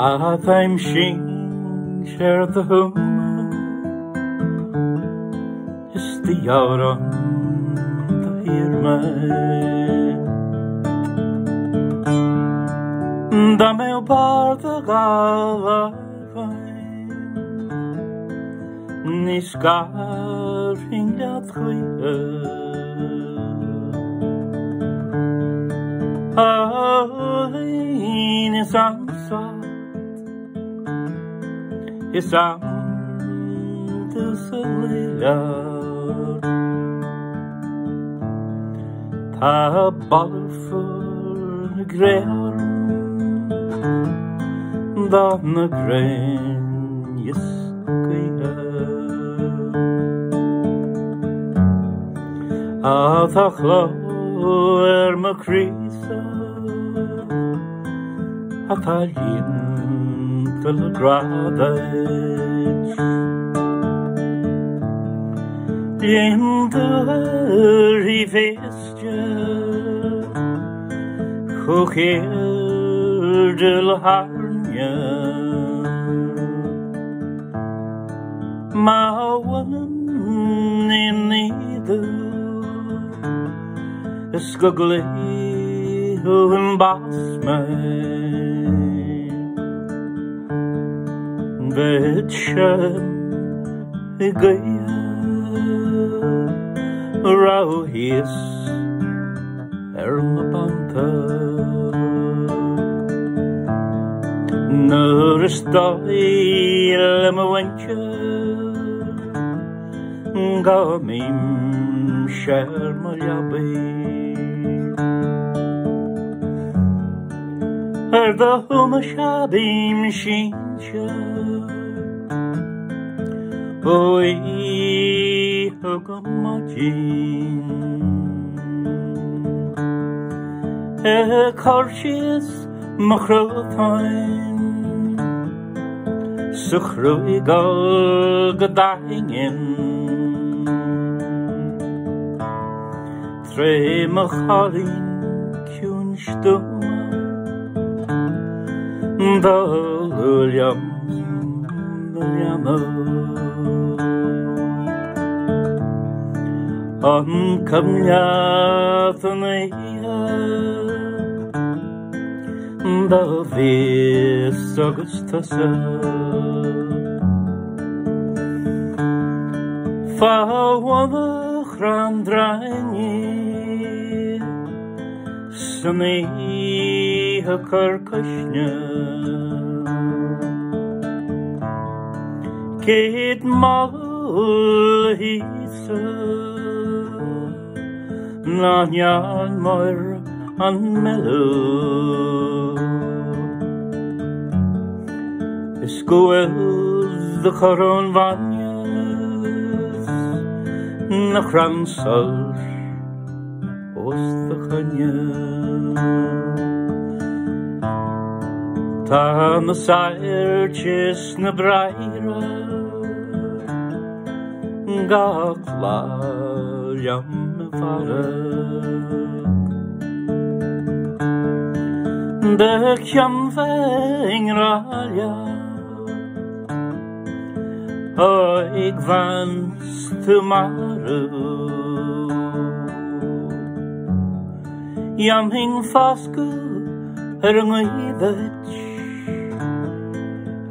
I'm sin share the home is the hour the hear me da meu bar the gala nis gar in dat goeie in is ansat is aan de solidar ta ball for greer da na grain yes goeie ta chlo my crease ta yin til gradage in the rivestje hoger de harnje ma wonen in neither skugly hun bas me Vetchen Gaya Rau his Ermapanta Nurstoi Lemawencha Gamim Shermalyabi Erda Humashabim Shincha Oi, Hogamajin Karchis Machrotain Suchruigal Gadangin Tre Machalin Kunstum Dalulyam Kamjatneia da vis augustasa Fawana chrandrangi Sneha karkashnya Kid mal hisa Nyan moir an mellow Scoels the coron vanyas Na kransal os the chanya Ta na sair chis na braira Gakla yam De kjamveng ralja Ik wens tomorrow Jam hing fasku ngøydech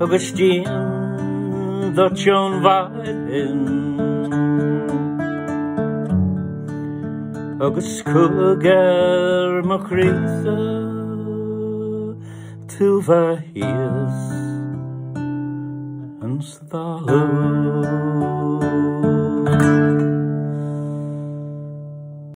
Og stien dat jon varin Og skugger må krysse til hver his en stad